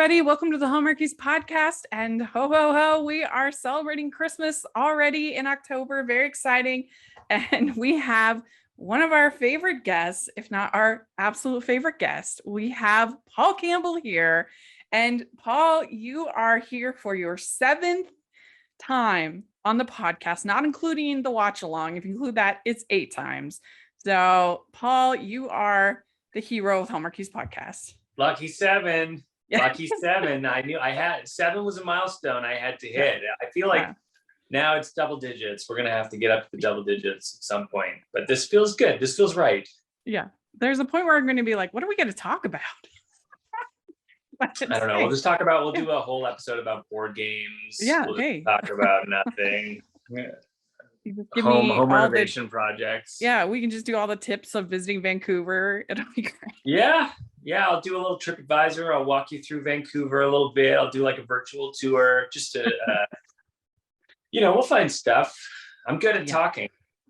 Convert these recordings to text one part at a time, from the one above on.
everybody. Welcome to the Hallmarkies Podcast. And ho, ho, ho, we are celebrating Christmas already in October. Very exciting. And we have one of our favorite guests, if not our absolute favorite guest. We have Paul Campbell here. And Paul, you are here for your 7th time on the podcast, not including the watch along. If you include that, it's 8 times. So, Paul, you are the hero of Hallmarkies Podcast. Lucky 7. Yeah. Lucky 7. I knew I had 7 was a milestone I had to hit. I feel like now it's double digits. We're going to have to get up to the double digits at some point. But this feels good. This feels right. Yeah. There's a point where I'm going to be like, what are we going to talk about? I don't know. We'll do a whole episode about board games. Yeah. We'll talk about nothing. Home renovation projects. Yeah. We can just do all the tips of visiting Vancouver. It'll be great. Yeah. I'll do a little TripAdvisor. I'll walk you through Vancouver a little bit. I'll do like a virtual tour just to, we'll find stuff. I'm good at talking.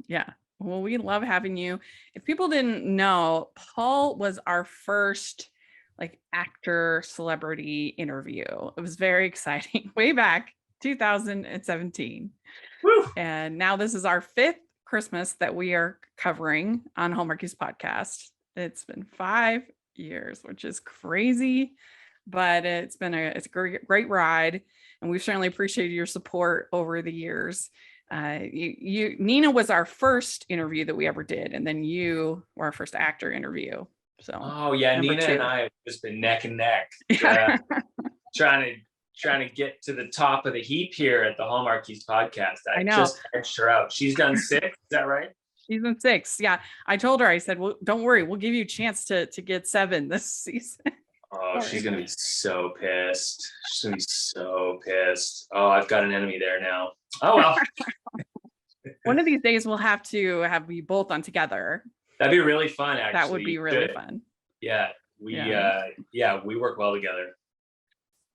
Yeah. Well, we love having you. If people didn't know, Paul was our first actor celebrity interview. It was very exciting. Way back 2017. Woo. And now this is our 5th Christmas that we are covering on Hallmarkies Podcast. It's been 5 years, which is crazy, but it's a great ride, and we've certainly appreciated your support over the years. Nina was our first interview that we ever did, and then you were our first actor interview. So Nina 2. And I have just been neck and neck, trying to get to the top of the heap here at the Hallmarkies Podcast. I know. Just edged her out. She's done 6. Is that right? Season 6. Yeah. I told her, I said, well, don't worry. We'll give you a chance to get 7 this season. Oh, she's going to be so pissed. She's going to be so pissed. Oh, I've got an enemy there now. Oh, well. One of these days we'll have to have we both on together. That'd be really fun, actually. That would be really fun. Yeah. We work well together.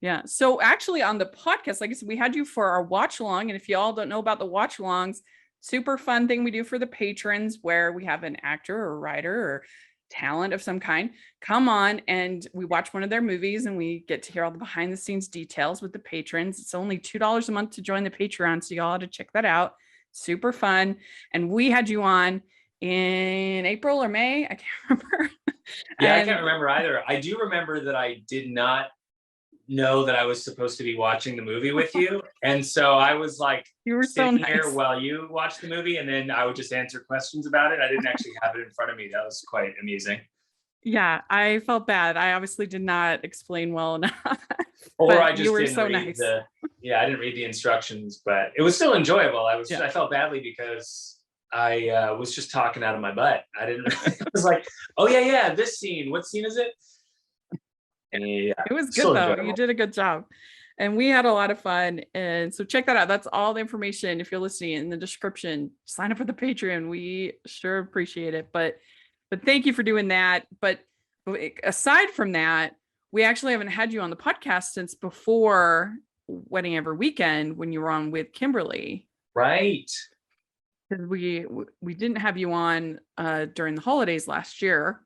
Yeah. So actually on the podcast, like I said, we had you for our watch along. And if you all don't know about the watch alongs, super fun thing we do for the patrons where we have an actor or writer or talent of some kind come on and we watch one of their movies and we get to hear all the behind the scenes details with the patrons. It's only $2 a month to join the Patreon. So y'all ought to check that out. Super fun. And we had you on in April or May. I can't remember. I can't remember either. I do remember that I did not know that I was supposed to be watching the movie with you, and so I was like, you were sitting so nice here while you watched the movie, and then I would just answer questions about it. I didn't actually have it in front of me. That was quite amusing. Yeah, I felt bad. I obviously did not explain well enough. Or I just you were didn't so read nice. I didn't read the instructions, but it was still enjoyable. I felt badly because I was just talking out of my butt. I was like, oh yeah, this scene. What scene is it? Yeah, it was good though. You did a good job. And we had a lot of fun. And so check that out. That's all the information. If you're listening in the description, sign up for the Patreon. We sure appreciate it. But thank you for doing that. But aside from that, we actually haven't had you on the podcast since before Wedding Every Weekend when you were on with Kimberly. Right. Because we didn't have you on during the holidays last year.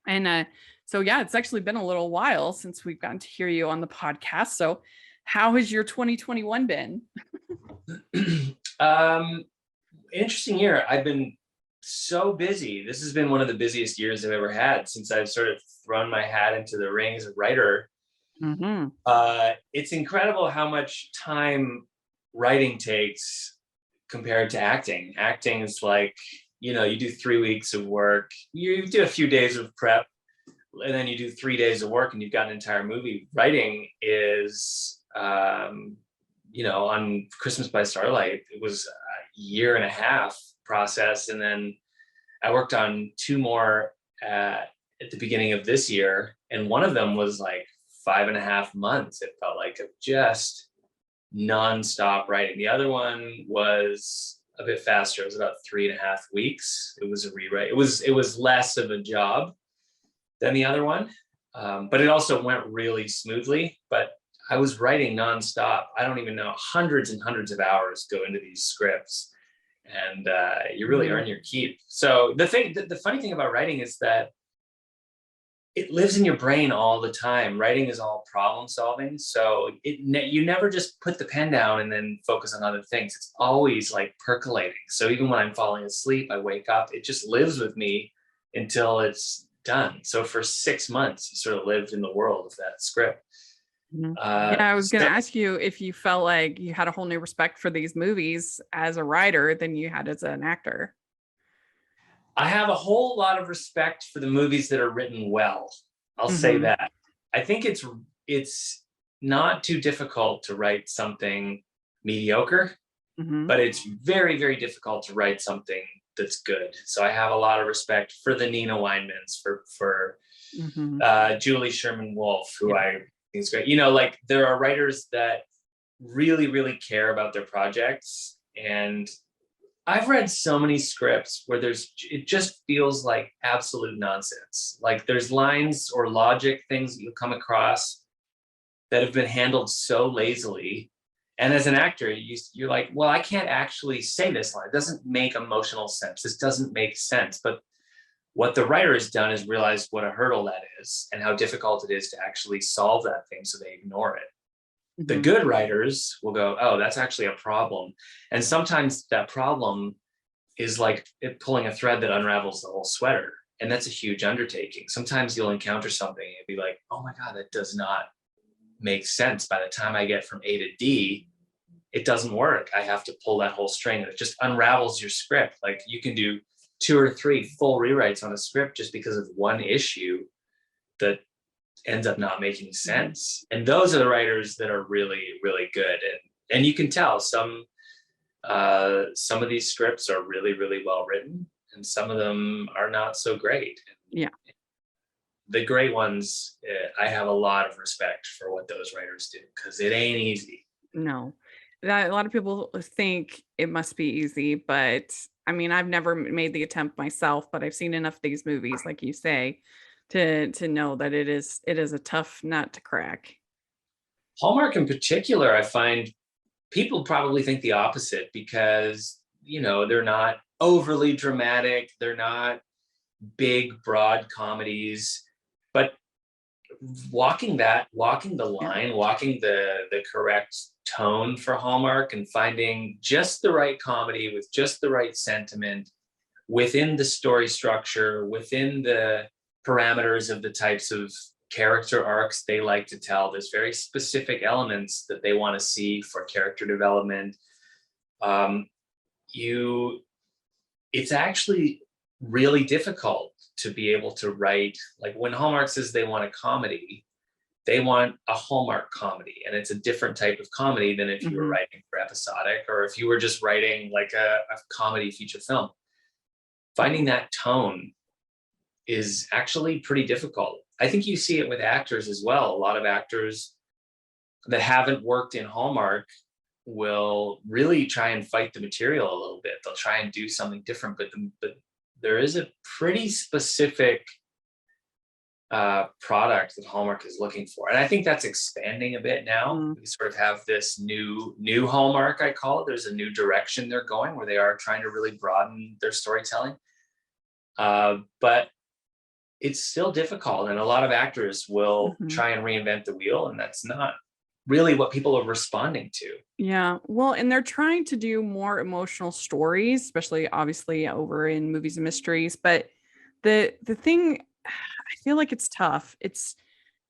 And so yeah, it's actually been a little while since we've gotten to hear you on the podcast. So how has your 2021 been? Interesting year. I've been so busy. This has been one of the busiest years I've ever had since I've sort of thrown my hat into the ring as a writer. Mm-hmm. It's incredible how much time writing takes compared to acting. Acting is like, you do 3 weeks of work, you do a few days of prep, and then you do 3 days of work and you've got an entire movie. Writing is, on Christmas by Starlight, it was a 1.5 year process. And then I worked on 2 more at the beginning of this year. And one of them was like 5.5 months. It felt like of just nonstop writing. The other one was a bit faster. It was about 3.5 weeks. It was a rewrite. It was less of a job than the other one, but it also went really smoothly. But I was writing nonstop. I don't even know, hundreds and hundreds of hours go into these scripts, and you really earn your keep. So the funny thing about writing is that it lives in your brain all the time. Writing is all problem solving. So you never just put the pen down and then focus on other things. It's always like percolating. So even when I'm falling asleep, I wake up, it just lives with me until it's done. So for 6 months, you sort of lived in the world of that script. Yeah, I was going to ask you if you felt like you had a whole new respect for these movies as a writer than you had as an actor. I have a whole lot of respect for the movies that are written well. I'll say that. I think it's not too difficult to write something mediocre, but it's very, very difficult to write something that's good. So I have a lot of respect for the Nina Weinmans, for Julie Sherman-Wolf, who I think is great. You know, like there are writers that really, really care about their projects, and I've read so many scripts where it just feels like absolute nonsense. Like there's lines or logic things that you'll come across that have been handled so lazily. And as an actor, you're like, well, I can't actually say this line. It doesn't make emotional sense. This doesn't make sense. But what the writer has done is realize what a hurdle that is and how difficult it is to actually solve that thing, so they ignore it. The good writers will go, oh, that's actually a problem. And sometimes that problem is like pulling a thread that unravels the whole sweater. And that's a huge undertaking. Sometimes you'll encounter something and be like, oh my God, that does not make sense. By the time I get from A to D, it doesn't work. I have to pull that whole string, and it just unravels your script. Like you can do 2 or 3 full rewrites on a script just because of one issue that ends up not making sense. And those are the writers that are really, really good. And you can tell some of these scripts are really, really well written, and some of them are not so great. Yeah. The great ones, I have a lot of respect for what those writers do, because it ain't easy. No, that a lot of people think it must be easy, but I mean, I've never made the attempt myself, but I've seen enough of these movies, like you say, to know that it is a tough nut to crack. Hallmark in particular, I find people probably think the opposite, because, you know, they're not overly dramatic. They're not big, broad comedies, but walking the line, walking the correct tone for Hallmark, and finding just the right comedy with just the right sentiment within the story structure, within the parameters of the types of character arcs they like to tell. There's very specific elements that they want to see for character development. It's actually really difficult to be able to write, like when Hallmark says they want a comedy, they want a Hallmark comedy, and it's a different type of comedy than if you were writing for episodic, or if you were just writing like a comedy feature film. Finding that tone is actually pretty difficult. I think you see it with actors as well. A lot of actors that haven't worked in Hallmark will really try and fight the material a little bit. They'll try and do something different, but there is a pretty specific product that Hallmark is looking for. And I think that's expanding a bit now. We sort of have this new Hallmark, I call it. There's a new direction they're going, where they are trying to really broaden their storytelling. But it's still difficult, and a lot of actors will try and reinvent the wheel, and that's not really what people are responding to. Yeah, well, and they're trying to do more emotional stories, especially obviously over in movies and mysteries. But the thing, I feel like it's tough. It's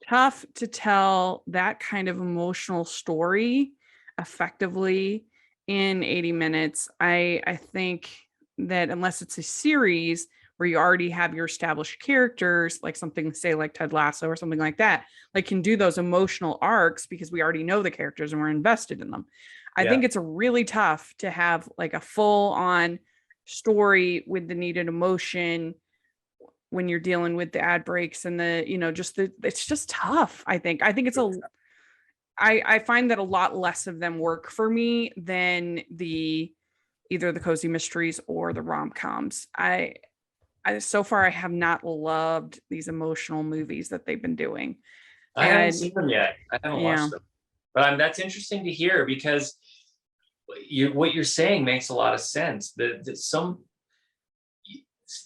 tough to tell that kind of emotional story effectively in 80 minutes. I think that unless it's a series where you already have your established characters, like something, say, like Ted Lasso or something like that, like can do those emotional arcs because we already know the characters and we're invested in them. I think it's really tough to have like a full on story with the needed emotion when you're dealing with the ad breaks and it's just tough. I think it's I find that a lot less of them work for me than either the cozy mysteries or the rom-coms. So far, I have not loved these emotional movies that they've been doing. I haven't seen them yet. I haven't watched them. But that's interesting to hear, because what you're saying makes a lot of sense.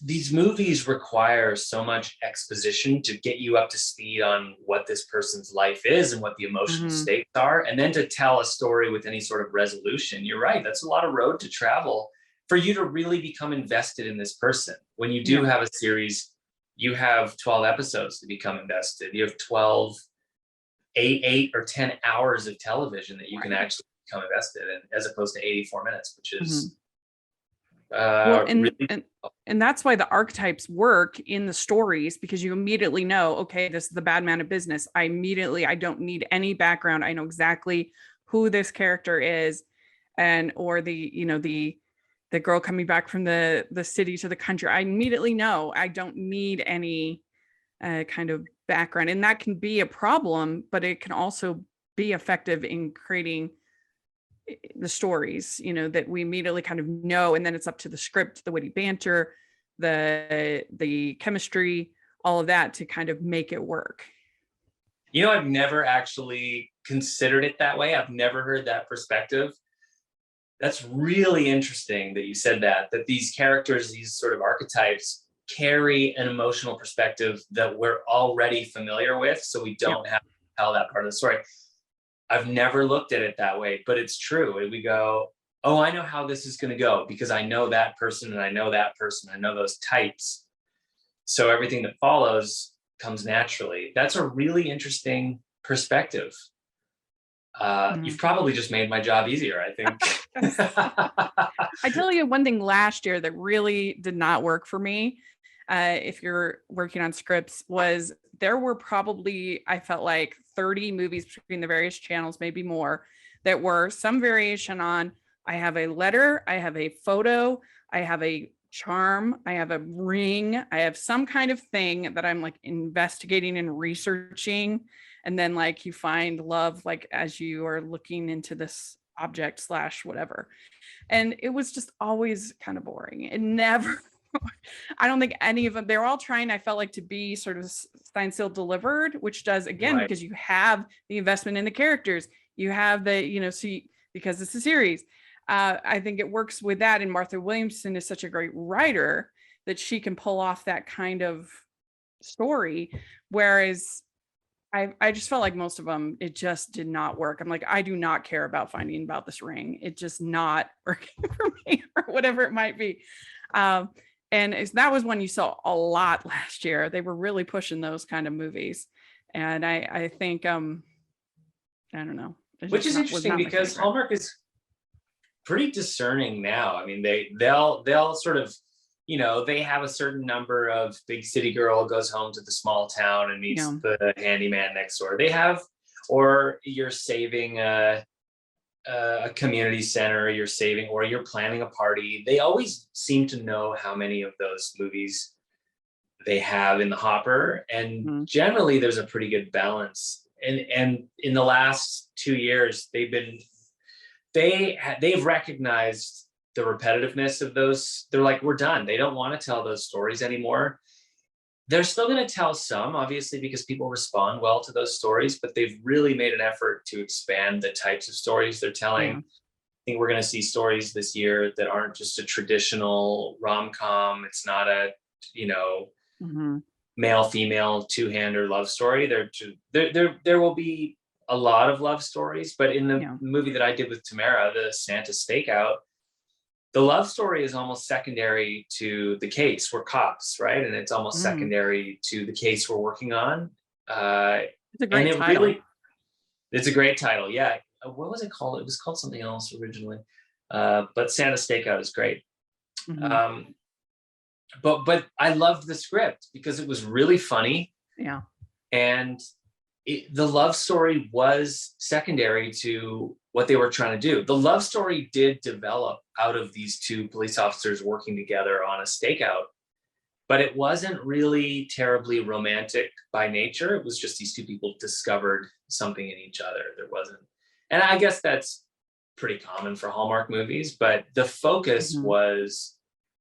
these movies require so much exposition to get you up to speed on what this person's life is and what the emotional stakes are. And then to tell a story with any sort of resolution, you're right. That's a lot of road to travel for you to really become invested in this person. When you do have a series, you have 12 episodes to become invested. You have 8 or 10 hours of television that you can actually become invested in, as opposed to 84 minutes, which is and that's why the archetypes work in the stories, because you immediately know, okay, this is the bad man of business. I don't need any background. I know exactly who this character is, or the girl coming back from the city to the country. I immediately know. I don't need any kind of background, and that can be a problem, but it can also be effective in creating the stories, that we immediately kind of know, and then it's up to the script, the witty banter, the chemistry, all of that to kind of make it work. I've never actually considered it that way. I've never heard that perspective. That's really interesting that you said that these characters, these sort of archetypes, carry an emotional perspective that we're already familiar with, so we don't have to tell that part of the story. I've never looked at it that way, but it's true. We go, oh, I know how this is going to go because I know that person and I know that person. I know those types. So everything that follows comes naturally. That's a really interesting perspective. You've probably just made my job easier, I think. I tell you one thing last year that really did not work for me, if you're working on scripts, was there were probably, I felt like 30 movies between the various channels, maybe more, that were some variation on, I have a letter, I have a photo, I have a charm, I have a ring, I have some kind of thing that I'm like investigating and researching. And then like you find love, like as you are looking into this object / whatever. And it was just always kind of boring. It never, I don't think any of them, they're all trying, I felt like, to be sort of signed, sealed, delivered, which does, again, because you have the investment in the characters, you have the, because it's a series. I think it works with that. And Martha Williamson is such a great writer that she can pull off that kind of story. Whereas I just felt like most of them, it just did not work. I'm like, I do not care about finding about this ring. It's just not working for me, or whatever it might be. And that was one you saw a lot last year. They were really pushing those kind of movies. And I think, I don't know. Which is interesting because Hallmark is pretty discerning now. I mean, they'll sort of, they have a certain number of big city girl goes home to the small town and meets the handyman next door. They have, or you're saving a community center, or you're planning a party. They always seem to know how many of those movies they have in the hopper. And generally there's a pretty good balance. And in the last 2 years, they've recognized the repetitiveness of those. They're like, we're done. They don't want to tell those stories anymore. They're still going to tell some, obviously, because people respond well to those stories, but they've really made an effort to expand the types of stories they're telling. I think we're going to see stories this year that aren't just a traditional rom-com. It's not a, male-female two-hander love story. There will be a lot of love stories, but in the movie that I did with Tamara, the Santa Stakeout, the love story is almost secondary to the case. We're cops, right? And it's almost secondary to the case we're working on. It's a great title. It's a great title. Yeah. What was it called? It was called something else originally. But Santa Stakeout is great. But I loved the script because it was really funny. Yeah. And the love story was secondary to what they were trying to do. The love story did develop out of these two police officers working together on a stakeout, but it wasn't really terribly romantic by nature. It was just these two people discovered something in each other. There wasn't, and I guess that's pretty common for Hallmark movies, but the focus was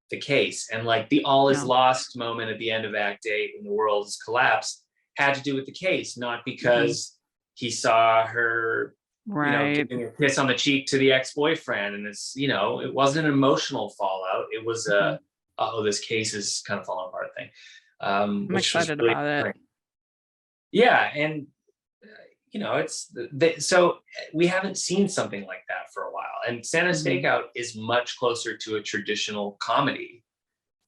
the case. And like the all is lost moment at the end of Act 8 when the world has collapsed had to do with the case, not because he saw her giving a kiss on the cheek to the ex-boyfriend. And it's, it wasn't an emotional fallout. It was oh, this case is kind of falling apart thing. I'm Which was excited really about it. yeah, and it's so we haven't seen something like that for a while. And Santa Stakeout is much closer to a traditional comedy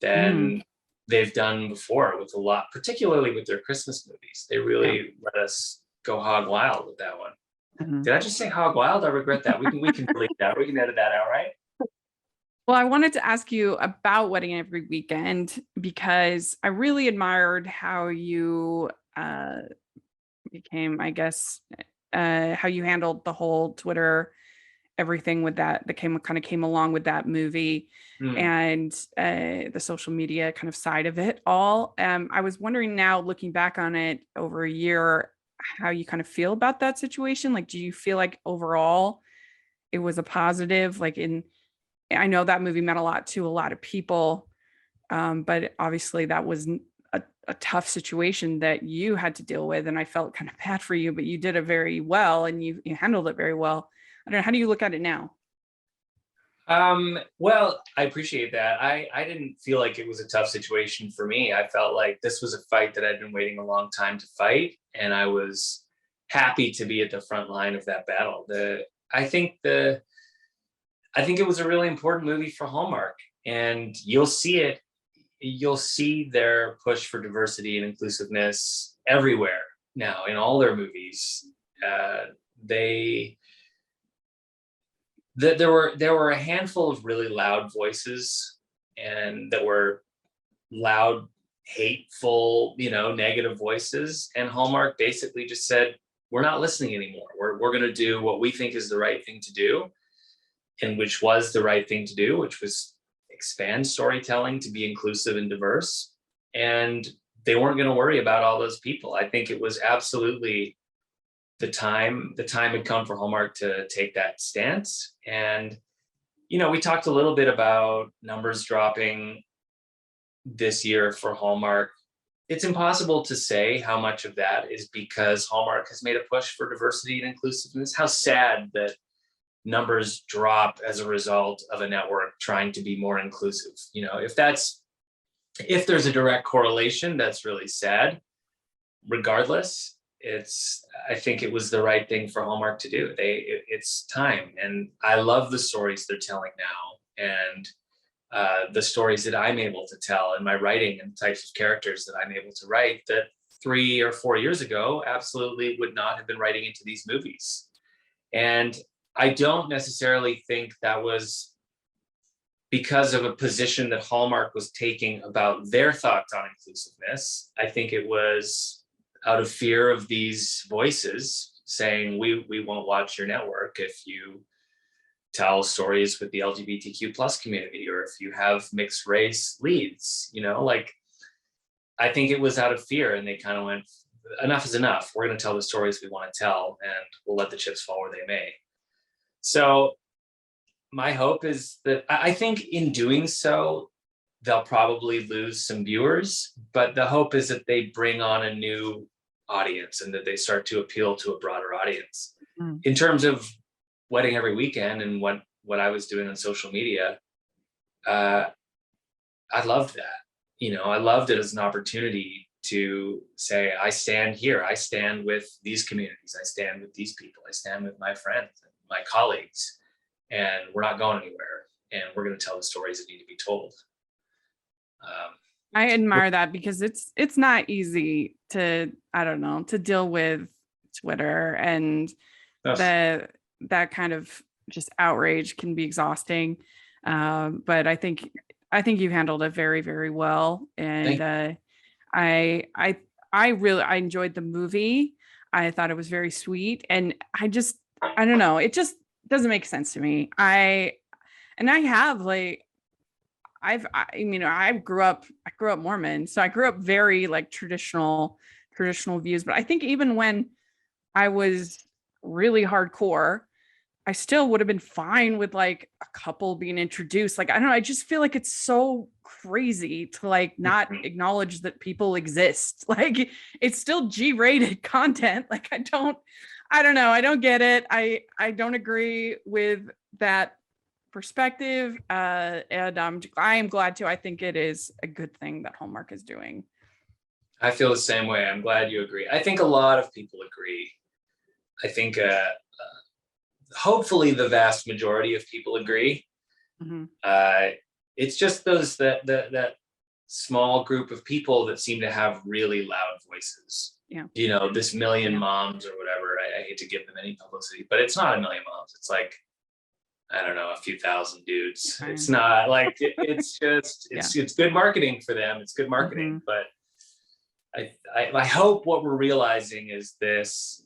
than they've done before, with a lot, particularly with their Christmas movies. They really let us go hog wild with that one. Did I just say hog wild? I regret that. We can delete that. We can edit that out, right? Well, I wanted to ask you about Wedding Every Weekend because I really admired how you became, I guess, how you handled the whole Twitter, everything with that came along with that movie and the social media kind of side of it all. I was wondering now, looking back on it over a year, how you kind of feel about that situation. Like, do you feel like overall it was a positive? I know that movie meant a lot to a lot of people, but obviously that was a tough situation that you had to deal with, and I felt kind of bad for you, but you did it very well, and you handled it very well. I don't know, how do you look at it now? Well, I appreciate that. I didn't feel like it was a tough situation for me. I felt like this was a fight that I'd been waiting a long time to fight, and I was happy to be at the front line of that battle. I think it was a really important movie for Hallmark, and you'll see their push for diversity and inclusiveness everywhere now in all their movies. There were a handful of really loud voices, and that were loud, hateful, negative voices. And Hallmark basically just said, we're not listening anymore. We're going to do what we think is the right thing to do, and which was the right thing to do, which was expand storytelling to be inclusive and diverse. And they weren't going to worry about all those people. I think it was absolutely the time had come for Hallmark to take that stance. And, we talked a little bit about numbers dropping this year for Hallmark. It's impossible to say how much of that is because Hallmark has made a push for diversity and inclusiveness. How sad that numbers drop as a result of a network trying to be more inclusive. If there's a direct correlation, that's really sad. Regardless, I think it was the right thing for Hallmark to do. It's time, and I love the stories they're telling now, and the stories that I'm able to tell in my writing, and types of characters that I'm able to write that 3 or 4 years ago absolutely would not have been writing into these movies. And I don't necessarily think that was because of a position that Hallmark was taking about their thoughts on inclusiveness. I think it was out of fear of these voices saying, we won't watch your network if you tell stories with the LGBTQ plus community, or if you have mixed race leads. I think it was out of fear, and they kind of went, enough is enough. We're going to tell the stories we want to tell, and we'll let the chips fall where they may. So my hope is that, I think in doing so, they'll probably lose some viewers, but the hope is that they bring on a new audience, and that they start to appeal to a broader audience. In terms of Wedding Every Weekend and what I was doing on social media, I loved that. I loved it as an opportunity to say, I stand here. I stand with these communities. I stand with these people. I stand with my friends and my colleagues, and we're not going anywhere. And we're going to tell the stories that need to be told. I admire that, because it's not easy to deal with Twitter, and that kind of just outrage can be exhausting. But I think you handled it very, very well. And I enjoyed the movie. I thought it was very sweet, and I don't know, it just doesn't make sense to me. I grew up Mormon, so I grew up very traditional views. But I think even when I was really hardcore, I still would have been fine with a couple being introduced. I don't know, I just feel like it's so crazy to not acknowledge that people exist. It's still G-rated content. I don't know, I don't get it. I don't agree with that perspective. And I am glad to. I think it is a good thing that Hallmark is doing. I feel the same way. I'm glad you agree. I think a lot of people agree. I think hopefully the vast majority of people agree. Mm-hmm. It's just that small group of people that seem to have really loud voices. Yeah. This million moms or whatever. I hate to give them any publicity, but it's not a million moms. It's like, I don't know, a few thousand dudes. Fine. It's not like it's good marketing for them. It's good marketing, but I hope what we're realizing is this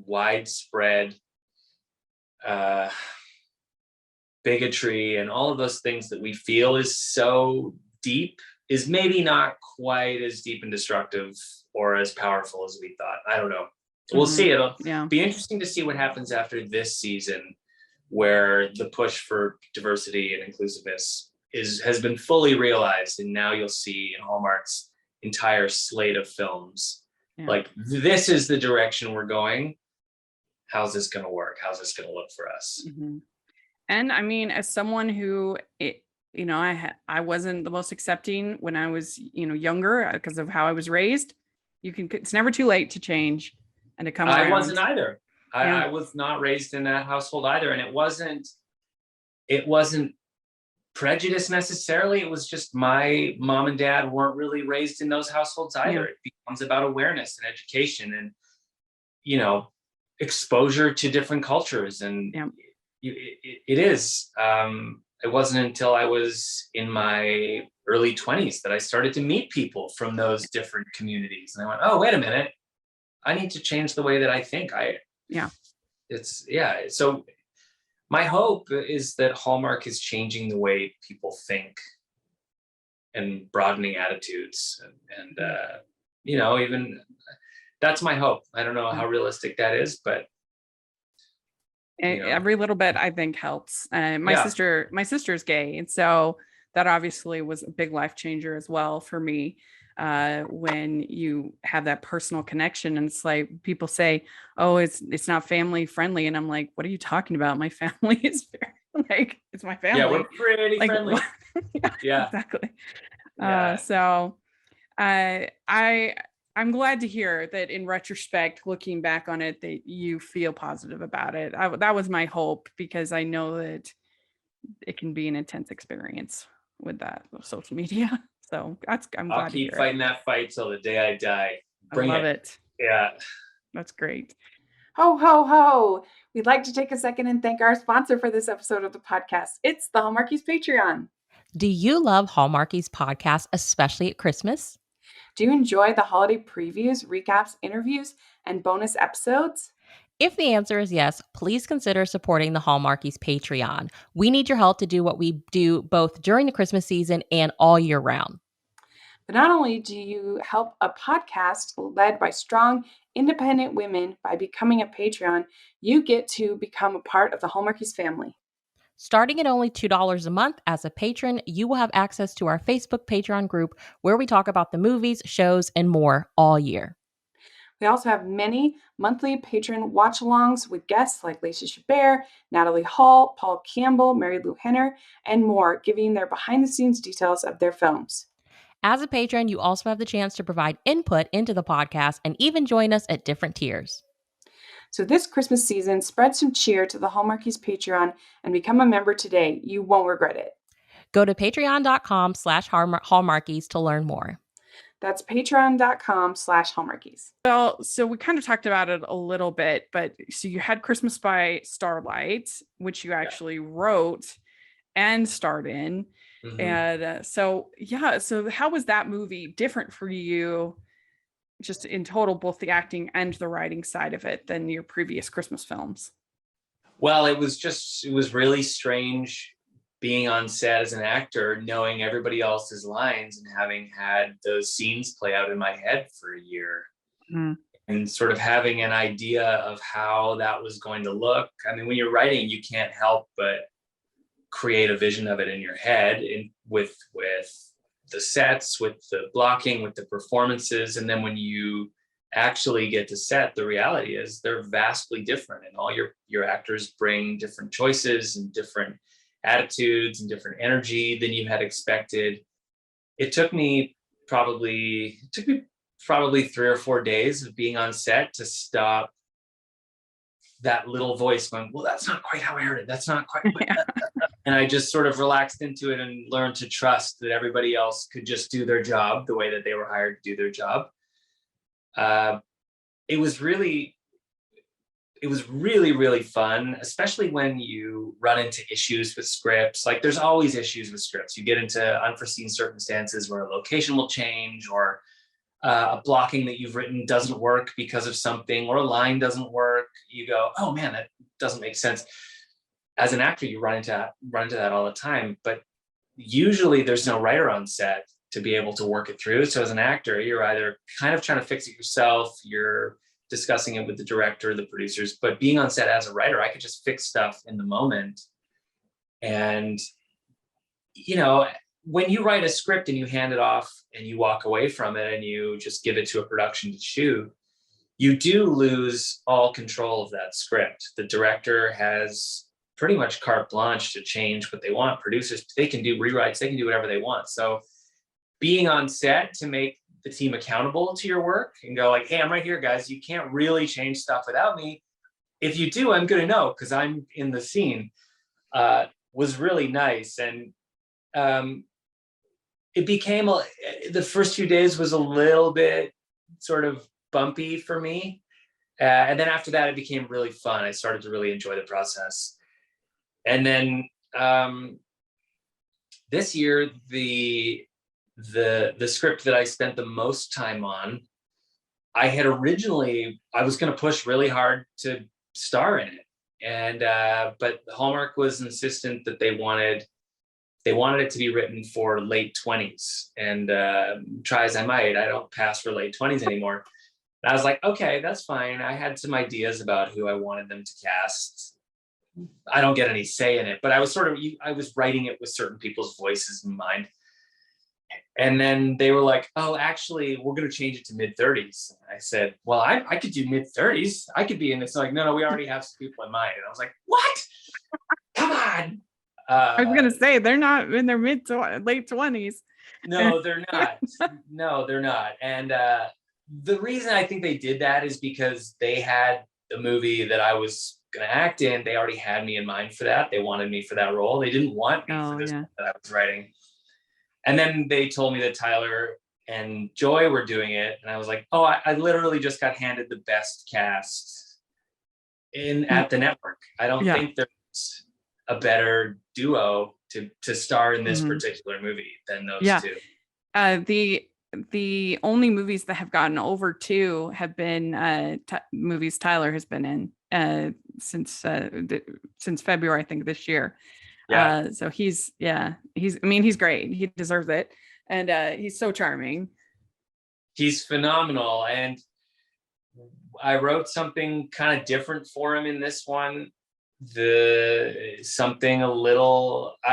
widespread bigotry and all of those things that we feel is so deep is maybe not quite as deep and destructive or as powerful as we thought. I don't know. We'll see. It'll be interesting to see what happens after this season, where the push for diversity and inclusiveness has been fully realized. And now you'll see in Hallmark's entire slate of films, like, this is the direction we're going. How's this going to work? How's this going to look for us? Mm-hmm. And I mean, as someone who, I wasn't the most accepting when I was, younger because of how I was raised. It's never too late to change and to come around. I wasn't either. I was not raised in that household either. And it wasn't prejudice necessarily. It was just my mom and dad weren't really raised in those households either. It becomes about awareness and education and, exposure to different cultures. And it is. It wasn't until I was in my early 20s that I started to meet people from those different communities. And I went, oh, wait a minute. I need to change the way that I think. So my hope is that Hallmark is changing the way people think and broadening attitudes. And even that's my hope. I don't know how realistic that is, but every little bit I think helps. My sister's gay, and so that obviously was a big life changer as well for me. When you have that personal connection, and it's like people say, oh, it's not family friendly, and I'm like, what are you talking about? My family is very, it's my family. Yeah, we're pretty friendly. Exactly. So I'm glad to hear that in retrospect, looking back on it, that you feel positive about it. That was my hope, because I know that it can be an intense experience with that with social media. So I'm glad I'll keep fighting that fight till the day I die. I love it. Yeah. That's great. Ho, ho, ho. We'd like to take a second and thank our sponsor for this episode of the podcast. It's the Hallmarkies Patreon. Do you love Hallmarkies Podcast, especially at Christmas? Do you enjoy the holiday previews, recaps, interviews, and bonus episodes? If the answer is yes, please consider supporting the Hallmarkies Patreon. We need your help to do what we do both during the Christmas season and all year round. But not only do you help a podcast led by strong, independent women by becoming a Patreon, you get to become a part of the Hallmarkies family. Starting at only $2 a month as a patron, you will have access to our Facebook Patreon group where we talk about the movies, shows, and more all year. We also have many monthly patron watch-alongs with guests like Lacey Chabert, Natalie Hall, Paul Campbell, Mary Lou Henner, and more, giving their behind-the-scenes details of their films. As a patron, you also have the chance to provide input into the podcast and even join us at different tiers. So this Christmas season, spread some cheer to the Hallmarkies Patreon and become a member today. You won't regret it. Go to patreon.com/Hallmarkies to learn more. That's patreon.com/Hallmarkies. Well, so we kind of talked about it a little bit, but so you had Christmas by Starlight, which you actually wrote and starred in. Mm-hmm. And so how was that movie different for you, just in total, both the acting and the writing side of it, than your previous Christmas films? Well, it was really strange being on set as an actor, knowing everybody else's lines and having had those scenes play out in my head for a year. Mm. And sort of having an idea of how that was going to look. I mean, when you're writing, you can't help but create a vision of it in your head, with the sets, with the blocking, with the performances. And then when you actually get to set, the reality is they're vastly different, and all your actors bring different choices and different attitudes and different energy than you had expected. It took me probably 3 or 4 days of being on set to stop that little voice going, well, that's not quite how I heard it. That's not quite. Yeah. And I just sort of relaxed into it and learned to trust that everybody else could just do their job the way that they were hired to do their job. It was really, really fun, especially when you run into issues with scripts. Like there's always issues with scripts. You get into unforeseen circumstances where a location will change, or a blocking that you've written doesn't work because of something, or a line doesn't work. You go, oh man, that doesn't make sense. As an actor, you run into that all the time, but usually there's no writer on set to be able to work it through. So as an actor, you're either kind of trying to fix it yourself, you're discussing it with the director, the producers, but being on set as a writer, I could just fix stuff in the moment. And, you know, when you write a script and you hand it off and you walk away from it and you just give it to a production to shoot, you do lose all control of that script. The director has pretty much carte blanche to change what they want. Producers, they can do rewrites, they can do whatever they want. So being on set to make the team accountable to your work and go like, hey, I'm right here, guys. You can't really change stuff without me. If you do, I'm going to know because I'm in the scene, was really nice. And it became, the first few days was a little bit sort of bumpy for me. And then after that, it became really fun. I started to really enjoy the process. And then this year, the script that I spent the most time on, I was going to push really hard to star in it. And, but Hallmark was insistent that they wanted it to be written for late 20s, and try as I might, I don't pass for late 20s anymore. And I was like, okay, that's fine. I had some ideas about who I wanted them to cast. I don't get any say in it, but I was writing it with certain people's voices in mind. And then they were like, oh, actually, we're going to change it to mid-30s. And I said, well, I could do mid-30s. I could be in this. Like, no, we already have some people in mind. And I was like, what? Come on. I was going to say, they're not in their late 20s. No, they're not. No, they're not. And the reason I think they did that is because they had the movie that I was going to act in. They already had me in mind for that. They wanted me for that role. They didn't want me for this one that I was writing. And then they told me that Tyler and Joy were doing it. And I was like, oh, I literally just got handed the best cast at the network. I don't think there's a better duo to star in this particular movie than those two. The only movies that have gotten over 2 have been movies Tyler has been in since February, I think, this year. Yeah. So he's great. He deserves it. And he's so charming. He's phenomenal. And I wrote something kind of different for him in this one. I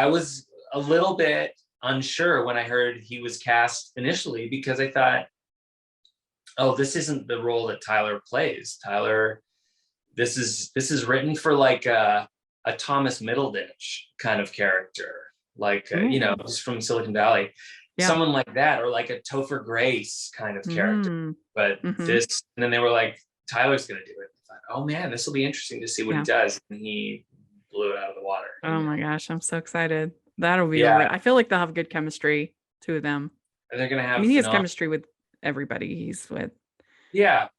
was a little bit unsure when I heard he was cast initially, because I thought, oh, this isn't the role that Tyler plays. This is written for like a Thomas Middleditch kind of character, like he's from Silicon Valley, someone like that, or like a Topher Grace kind of character. But this, and then they were like, Tyler's gonna do it. I thought, oh man, this will be interesting to see what he does, and he blew it out of the water. Oh my gosh, I'm so excited. That'll be I feel like they'll have good chemistry, 2 of them. And they're gonna have. He has chemistry with everybody he's with. Yeah,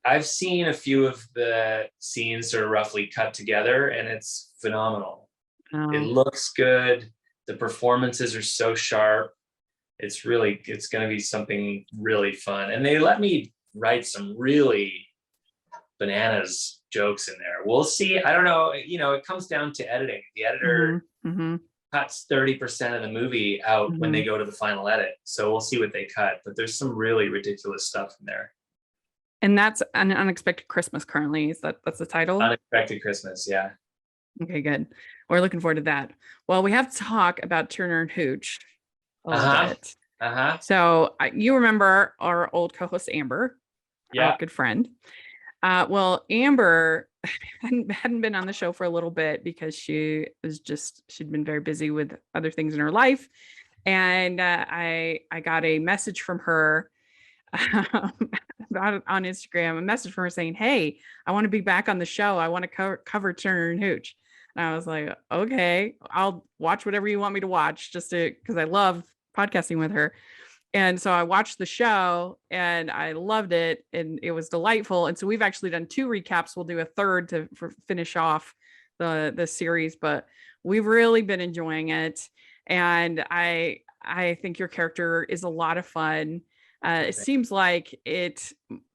I've seen a few of the scenes sort of roughly cut together, and it's phenomenal. It looks good. The performances are so sharp. It's going to be something really fun. And they let me write some really bananas jokes in there. We'll see. I don't know. It comes down to editing. The editor cuts 30% of the movie out when they go to the final edit. So we'll see what they cut. But there's some really ridiculous stuff in there. And that's An Unexpected Christmas currently. That's the title? Unexpected Christmas, yeah. Okay, good. We're looking forward to that. Well, we have to talk about Turner and Hooch a little bit. So you remember our old co-host Amber, our good friend. Well, Amber hadn't been on the show for a little bit because she'd been very busy with other things in her life. And I got a message from her on Instagram, a message from her saying, "Hey, I want to be back on the show. I want to cover Turner and Hooch." And I was like, "Okay, I'll watch whatever you want me to watch," because I love podcasting with her. And so I watched the show and I loved it and it was delightful. And so we've actually done 2 recaps. We'll do a third to finish off the series, but we've really been enjoying it. And I think your character is a lot of fun. It seems like it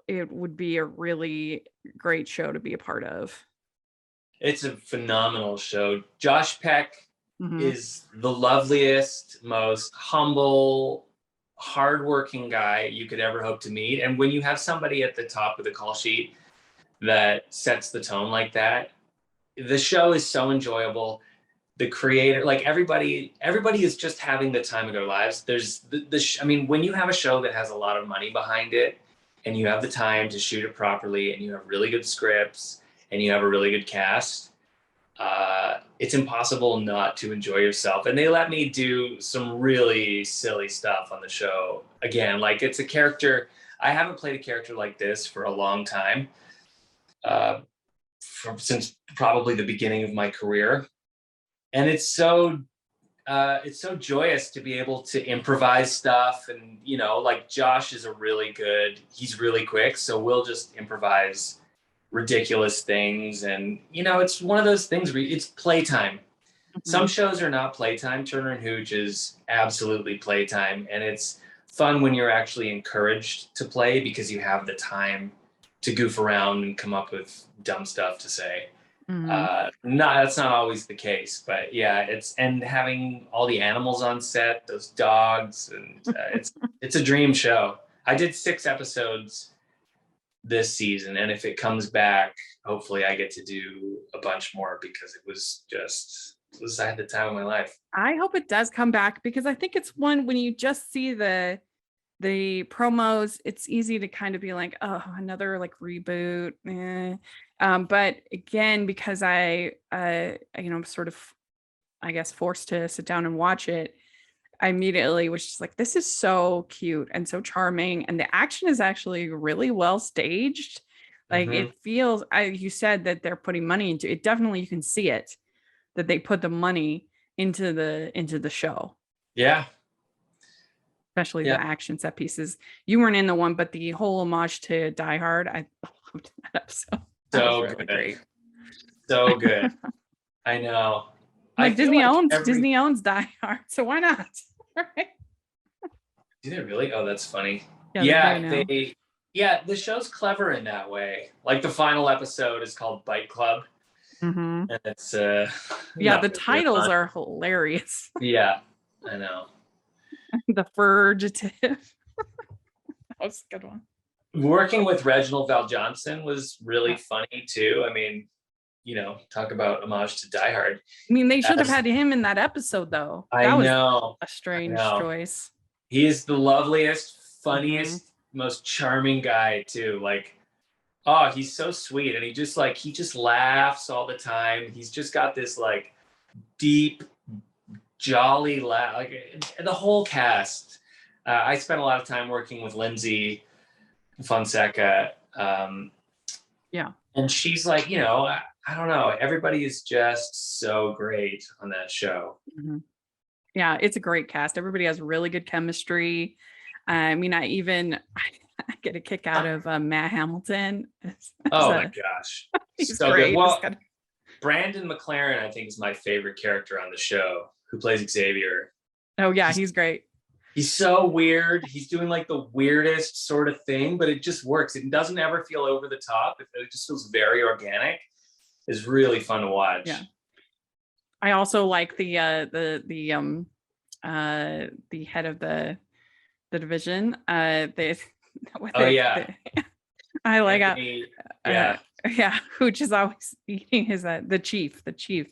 would be a really great show to be a part of. It's a phenomenal show. Josh Peck is the loveliest, most humble, hardworking guy you could ever hope to meet. And when you have somebody at the top of the call sheet that sets the tone like that, the show is so enjoyable. The creator, like everybody is just having the time of their lives. There's when you have a show that has a lot of money behind it and you have the time to shoot it properly and you have really good scripts and you have a really good cast, it's impossible not to enjoy yourself. And they let me do some really silly stuff on the show. Again, like it's a character. I haven't played a character like this for a long time, since probably the beginning of my career. And it's so joyous to be able to improvise stuff. And, like Josh is he's really quick. So we'll just improvise ridiculous things. And, it's one of those things where it's playtime. Some shows are not playtime. Turner and Hooch is absolutely playtime. And it's fun when you're actually encouraged to play because you have the time to goof around and come up with dumb stuff to say. That's not always the case, but yeah, and having all the animals on set, those dogs, and it's a dream show. I did 6 episodes this season, and if it comes back, hopefully I get to do a bunch more because I had the time of my life. I hope it does come back because I think it's one when you just see the promos, it's easy to kind of be like, oh, another like reboot. But again, because I'm sort of, I guess, forced to sit down and watch it, I immediately was just like, this is so cute and so charming. And the action is actually really well staged. Like it feels, you said that they're putting money into it. Definitely, you can see it, that they put the money into the show. Yeah. Especially the action set pieces. You weren't in the one, but the whole homage to Die Hard, I loved that episode. So really good. Great. So good. I know. Disney owns Die Hard, so why not? Right? Do they really? Oh, that's funny. Yeah, the show's clever in that way. Like the final episode is called Bite Club. And it's the titles are hilarious. Yeah, I know. The Fugitive. That was a good one. Working with Reginald Val Johnson was really funny too. I mean, talk about homage to Die Hard. I mean, they should have had him in that episode though. That was a strange choice. He is the loveliest, funniest, most charming guy too. Like, oh, he's so sweet. And he just laughs all the time. He's just got this like deep, jolly laugh. Like the whole cast. I spent a lot of time working with Lindsay Fonseca. And she's like, I don't know. Everybody is just so great on that show. Yeah, it's a great cast. Everybody has really good chemistry. I mean, I get a kick out of Matt Hamilton. My gosh. He's so great. Good. Well, Brandon McLaren, I think, is my favorite character on the show, who plays Xavier. Oh, yeah, he's great. He's so weird. He's doing like the weirdest sort of thing, but it just works. It doesn't ever feel over the top. It just feels very organic. It's really fun to watch. Yeah. I also like the head of the division. I like Hooch is always eating his the chief. The chief.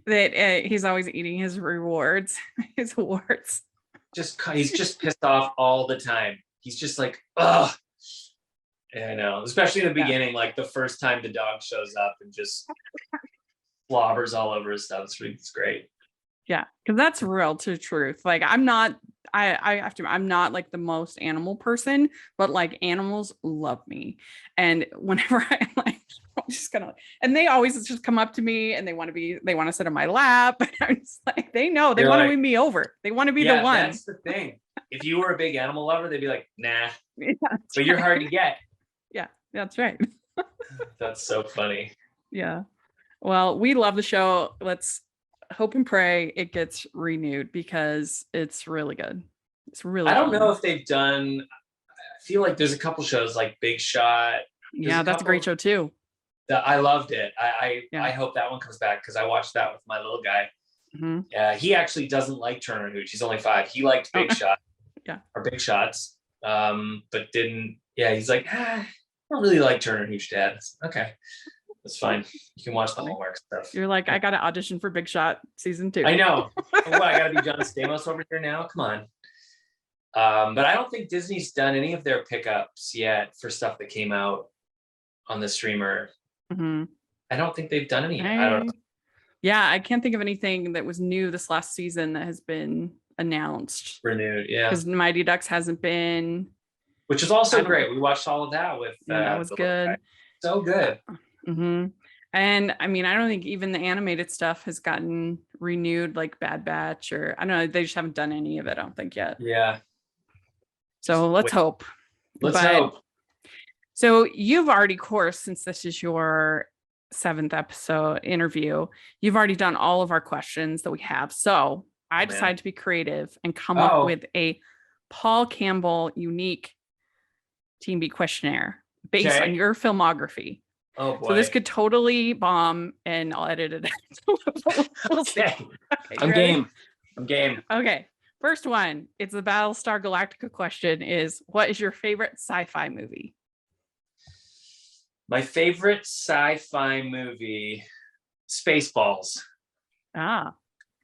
That he's always eating his rewards, his awards. He's just pissed off all the time. He's just like, ugh. I know, especially in the beginning, like the first time the dog shows up and just slobbers all over his stuff. It's great. Yeah, because that's real to truth. Like I'm not, I have to, I'm not like the most animal person, but like animals love me. And whenever I'm like, I'm just gonna, and they always just come up to me and they want to sit on my lap. And I'm just like, they know they You're want to like, win me over. They want to be yeah, the one. that's the thing. If you were a big animal lover, they'd be like, nah, Yeah, but you're hard to get. yeah, that's right. That's so funny. Yeah. Well, we love the show. Let's hope and pray it gets renewed because it's really good. It's really I don't fun. know if they've done, I feel like there's a couple shows like Big Shot. Yeah, that's a great show too. That I loved it. I Yeah. hope that one comes back because I watched that with my little guy. Mhm. He actually doesn't like Turner and Hooch. He's only 5. He liked Big Shot. Yeah. Or Big Shots. But didn't. Yeah, he's like, I don't really like Turner and Hooch, Dad. Okay, that's fine. You can watch the Hallmark stuff. You're like, I got to audition for Big Shot season 2. I know. What, I got to be John Stamos over here now? Come on. But I don't think Disney's done any of their pickups yet for stuff that came out on the streamer. Mhm. I don't think they've done any. I don't know. Yeah, I can't think of anything that was new this last season that has been announced. Renewed, yeah. Because Mighty Ducks hasn't been. Which is also great. We watched all of that with. That was good. So good. Mm-hmm. And I mean, I don't think even the animated stuff has gotten renewed, like Bad Batch, or I don't know. They just haven't done any of it, I don't think yet. Yeah. So let's hope. Let's hope. So you've already, of course, since this is your 7th episode interview, you've already done all of our questions that we have. So I decided to be creative and come up with a Paul Campbell unique Team B questionnaire based on your filmography. Oh boy. So this could totally bomb and I'll edit it out. We'll see. Okay. I'm game. Okay. First one, it's the Battlestar Galactica question is, what is your favorite sci-fi movie? My favorite sci-fi movie, Spaceballs.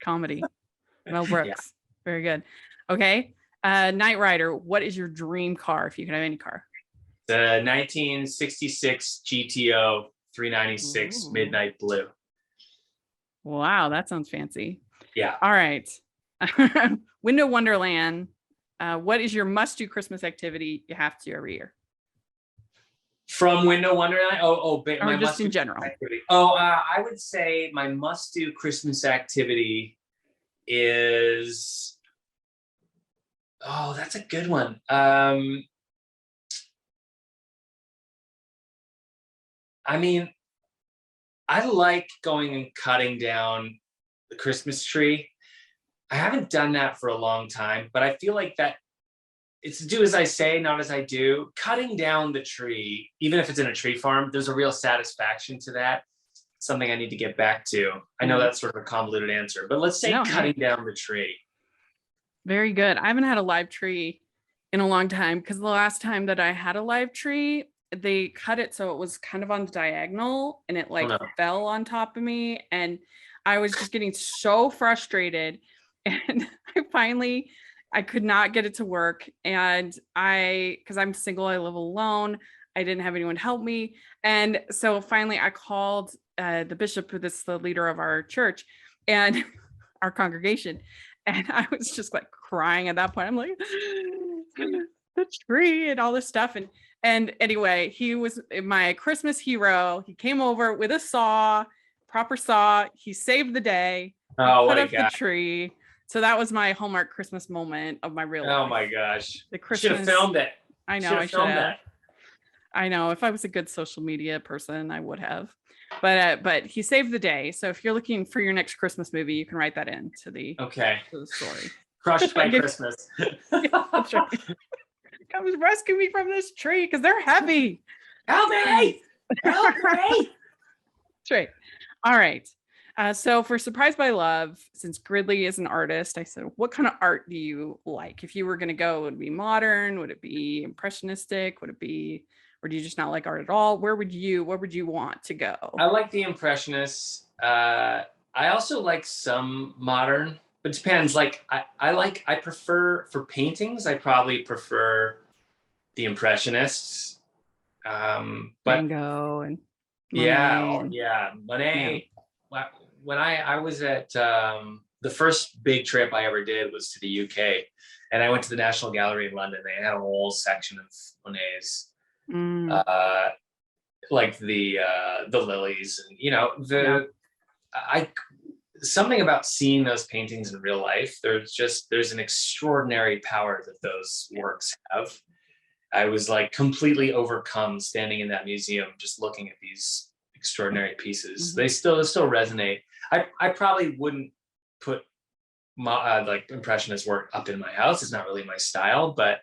Comedy. Mel Brooks. Very good. Okay. Knight Rider, what is your dream car if you could have any car? The 1966 GTO 396 Midnight Blue. Wow, that sounds fancy. Yeah. All right. Window Wonderland. What is your must-do Christmas activity you have to do every year? From Window Wonderland? Or just in general. Activity. I would say my must-do Christmas activity is. Oh, that's a good one. I mean, I like going and cutting down the Christmas tree. I haven't done that for a long time, but I feel like that it's do as I say, not as I do. Cutting down the tree, even if it's in a tree farm, there's a real satisfaction to that. Something I need to get back to. I know that's sort of a convoluted answer, but let's say cutting down the tree. Very good. I haven't had a live tree in a long time because the last time that I had a live tree, they cut it so it was kind of on diagonal and it fell on top of me. And I was just getting so frustrated. And I could not get it to work. And because I'm single, I live alone. I didn't have anyone help me. And so finally I called the bishop, who is the leader of our church and our congregation. And I was just like crying at that point. I'm like, the tree and all this stuff. And anyway, he was my Christmas hero. He came over with a proper saw. He saved the day. Put up the tree. So that was my Hallmark Christmas moment of my real life. Oh my gosh. The Christmas. Should have filmed it. I know, I should have. I know. If I was a good social media person, I would have. But he saved the day. So if you're looking for your next Christmas movie, you can write that into the story. Crushed by Christmas. That's right. Come rescue me from this tree because they're heavy. Help me! Help me! That's right. All right. So for Surprised by Love, since Gridley is an artist, I said, what kind of art do you like? If you were going to go, would it be modern? Would it be impressionistic? Would it be, or do you just not like art at all? What would you want to go? I like the impressionists. I also like some modern, but it depends. Like I prefer for paintings, I probably prefer the impressionists. But Mango and yeah, Monet and Monet. When I was at the first big trip I ever did was to the UK, and I went to the National Gallery in London. They had a whole section of Monet's, like the lilies, and I something about seeing those paintings in real life. There's an extraordinary power that those works have. I was like completely overcome standing in that museum, just looking at these extraordinary pieces. They still resonate. I probably wouldn't put my like impressionist work up in my house. It's not really my style, but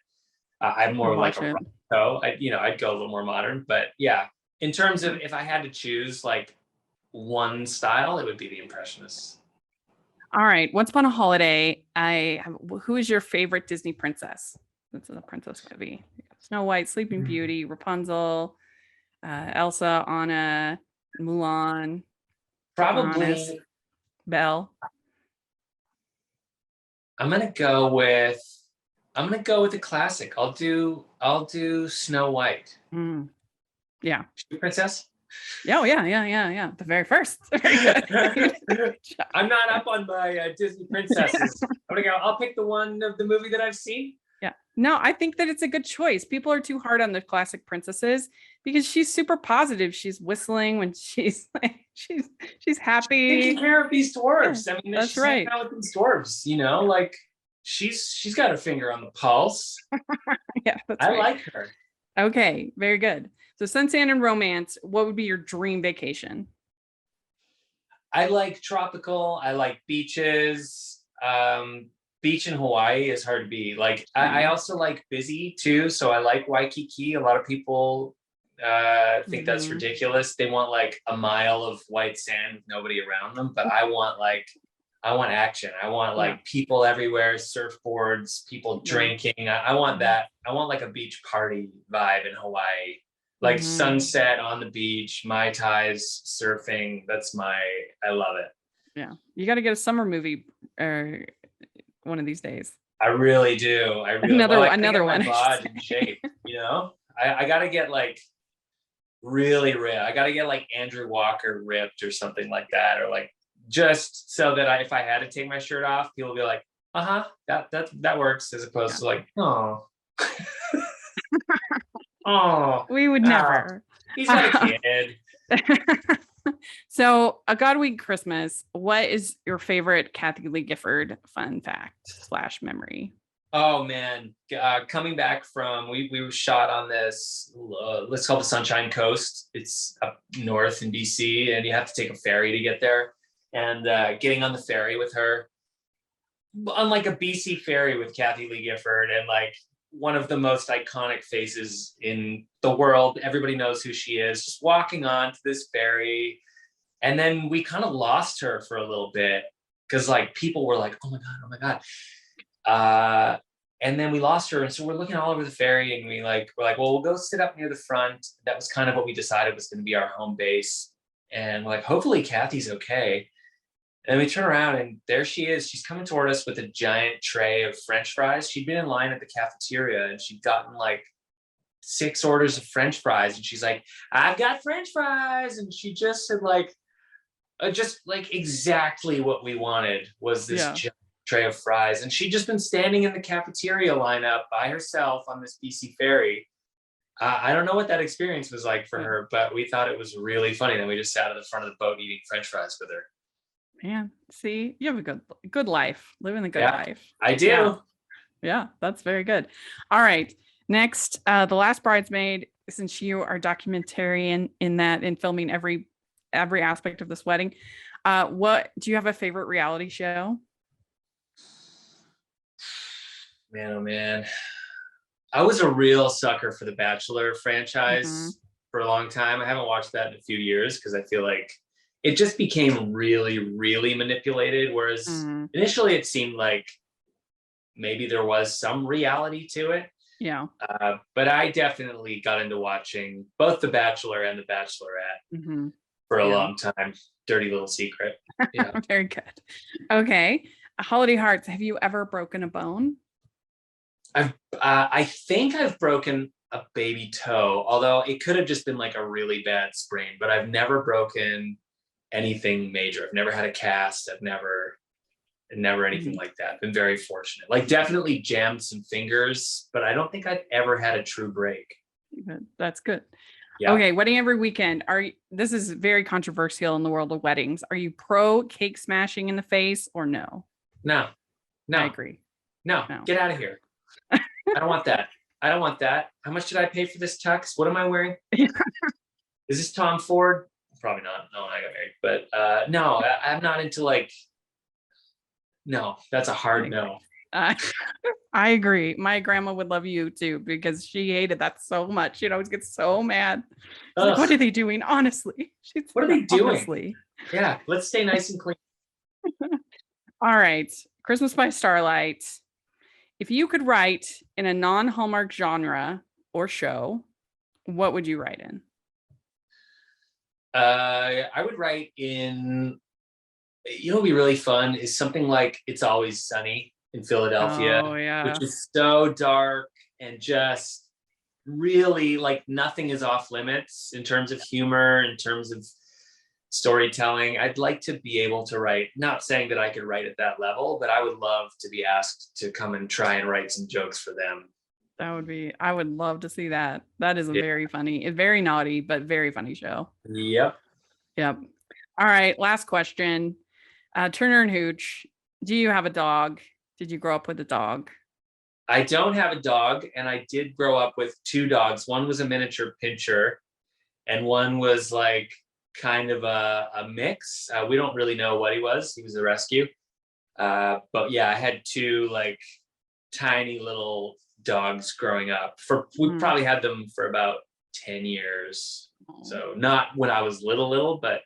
I'm more like a Rococo. I'd go a little more modern, but yeah, in terms of if I had to choose like one style, it would be the impressionists. All right. Once Upon a Holiday, who is your favorite Disney princess? That's in the princess movie. Snow White, Sleeping Beauty, Rapunzel, Elsa, Anna, Mulan, Probably Belle. I'm gonna go with a classic. I'll do Snow White. Yeah. Princess? Oh, yeah. The very first. Very good. I'm not up on my Disney princesses. I'll pick the one of the movie that I've seen. Yeah. No, I think that it's a good choice. People are too hard on the classic princesses because she's super positive. She's whistling when she's like, she's happy. She's taking care of these dwarves. Yeah, I mean, that's she's right. hanging out with these dwarves, like she's got her finger on the pulse. Yeah, I like her. Okay, very good. So sunset and romance, what would be your dream vacation? I like tropical. I like beaches. Beach in Hawaii is hard to beat. Like I also like busy too. So I like Waikiki. A lot of people think that's ridiculous. They want like a mile of white sand with nobody around them. But I want action. I want like people everywhere, surfboards, people drinking. I want that. I want like a beach party vibe in Hawaii. Like sunset on the beach, Mai Tais, surfing. I love it. Yeah. You got to get a summer movie one of these days. I really do. Another one. Bod in shape, I got to get like really ripped. I got to get like Andrew Walker ripped or something like that. Or like just so that if I had to take my shirt off, people would be like, that works, as opposed to like, oh. Oh, we would never. He's not a kid. So, A God Week Christmas, what is your favorite Kathy Lee Gifford fun fact / memory? Oh man, coming back from we were shot on this let's call it the Sunshine Coast. It's up north in BC, and you have to take a ferry to get there. And getting on the ferry with her, unlike a BC ferry with Kathy Lee Gifford, and like one of the most iconic faces in the world. Everybody knows who she is, just walking on to this ferry. And then we kind of lost her for a little bit because like people were like, oh my God. And then we lost her. And so we're looking all over the ferry, and we're like, well, we'll go sit up near the front. That was kind of what we decided was going to be our home base. And we're like, hopefully Kathy's okay. And we turn around, and there she is. She's coming toward us with a giant tray of French fries. She'd been in line at the cafeteria, and she'd gotten like 6 orders of French fries. And she's like, I've got French fries. And she just said just exactly what we wanted was this giant tray of fries. And she'd just been standing in the cafeteria lineup by herself on this BC ferry. I don't know what that experience was like for her, but we thought it was really funny. Then we just sat at the front of the boat eating French fries with her. Man, see, you have a good life, living the good life. I do. Yeah, that's very good. All right. Next, The Last Bridesmaid, since you are documentarian in filming every aspect of this wedding, what do you have a favorite reality show? Man, oh man. I was a real sucker for the Bachelor franchise for a long time. I haven't watched that in a few years because I feel like it just became really, really manipulated. Whereas initially it seemed like maybe there was some reality to it. Yeah. But I definitely got into watching both The Bachelor and The Bachelorette for a long time. Dirty little secret. Yeah. Very good. Okay. Holiday Hearts, have you ever broken a bone? I think I've broken a baby toe, although it could have just been like a really bad sprain, but I've never broken anything major. I've never had a cast. I've never anything like that. Been very fortunate. Like definitely jammed some fingers, but I don't think I've ever had a true break. That's good. Yeah. Okay, wedding every weekend. This is very controversial in the world of weddings. Are you pro cake smashing in the face or no? No. I agree. No. Get out of here. I don't want that. I don't want that. How much did I pay for this tux? What am I wearing? Is this Tom Ford? Probably not. No, I got married. But no, I'm not into like, no, that's a hard no. I agree. My grandma would love you too, because she hated that so much. She'd always get so mad. Like, what are they doing? Honestly. What are they doing? Honestly. Yeah, let's stay nice and clean. All right. Christmas by Starlight. If you could write in a non-Hallmark genre or show, what would you write in? I would write in, what would be really fun is something like It's Always Sunny in Philadelphia, which is so dark and just really like nothing is off limits in terms of humor, in terms of storytelling. I'd like to be able to write, not saying that I could write at that level, but I would love to be asked to come and try and write some jokes for them. I would love to see that. That is a very funny, very naughty, but very funny show. Yep. All right. Last question. Turner and Hooch, do you have a dog? Did you grow up with a dog? I don't have a dog, and I did grow up with two dogs. One was a miniature pinscher, and one was like kind of a mix. We don't really know what he was. He was a rescue. But yeah, I had two like tiny little dogs growing up. We probably had them for about 10 years. So not when I was little, but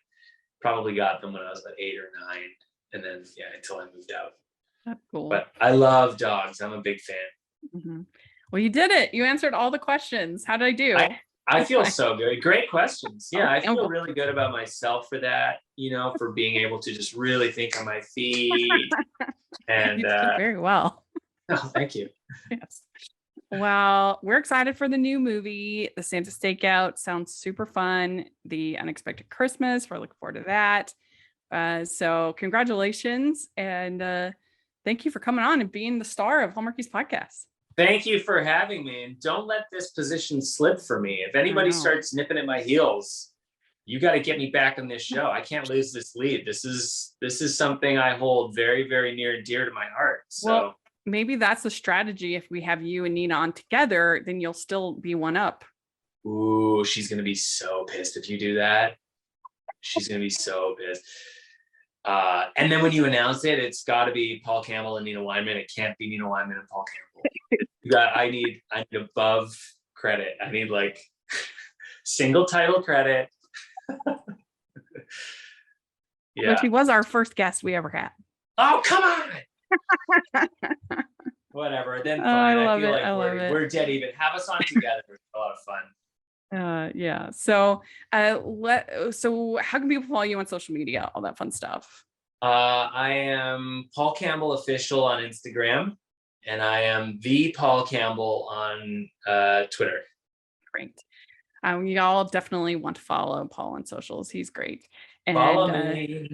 probably got them when I was about 8 or 9. And then, until I moved out. That's cool. But I love dogs. I'm a big fan. Mm-hmm. Well, you did it. You answered all the questions. How did I do? I feel so good. Great questions. Yeah, I feel really good about myself for that, for being able to just really think on my feet. And you did very well. Oh, thank you. Yes. Well, we're excited for the new movie. The Santa Stakeout sounds super fun. The Unexpected Christmas, we're looking forward to that. So congratulations. And thank you for coming on and being the star of Hallmarkies Podcast. Thank you for having me. And don't let this position slip for me. If anybody starts nipping at my heels, you got to get me back on this show. I can't lose this lead. This is something I hold very, very near and dear to my heart. So. Well, maybe that's the strategy. If we have you and Nina on together, then you'll still be one up. Ooh, she's going to be so pissed if you do that. She's going to be so pissed. And then when you announce it, it's got to be Paul Campbell and Nina Weinman. It can't be Nina Weinman and Paul Campbell. I need above credit. I need like single title credit. Yeah. But he was our first guest we ever had. Oh, come on. Whatever. Then fine. I feel like we're dead even. Have us on together. It's a lot of fun. Yeah. So so how can people follow you on social media, all that fun stuff? I am Paul Campbell Official on Instagram, and I am the Paul Campbell on Twitter. Great. Y'all definitely want to follow Paul on socials. He's great. And, follow me.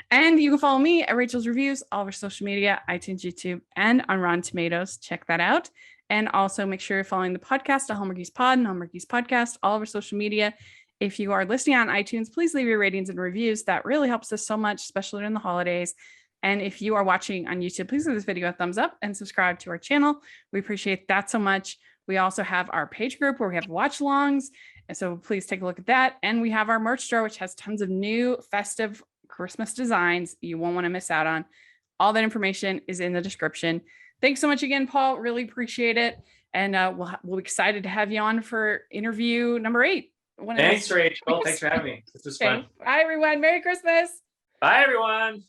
And you can follow me at Rachel's Reviews, all of our social media, iTunes, YouTube, and on Rotten Tomatoes. Check that out. And also make sure you're following the podcast at Hallmarkies Pod and Hallmarkies Podcast, all of our social media. If you are listening on iTunes, please leave your ratings and reviews. That really helps us so much, especially during the holidays. And if you are watching on YouTube, please give this video a thumbs up and subscribe to our channel. We appreciate that so much. We also have our page group where we have watch-alongs. And so please take a look at that. And we have our merch store, which has tons of new festive Christmas designs you won't want to miss out on. All that information is in the description. Thanks so much again, Paul. Really appreciate it. And we'll be excited to have you on for interview number 8. Thanks, Rachel. Thanks for having me. This was fun. Bye, everyone. Merry Christmas. Bye, everyone.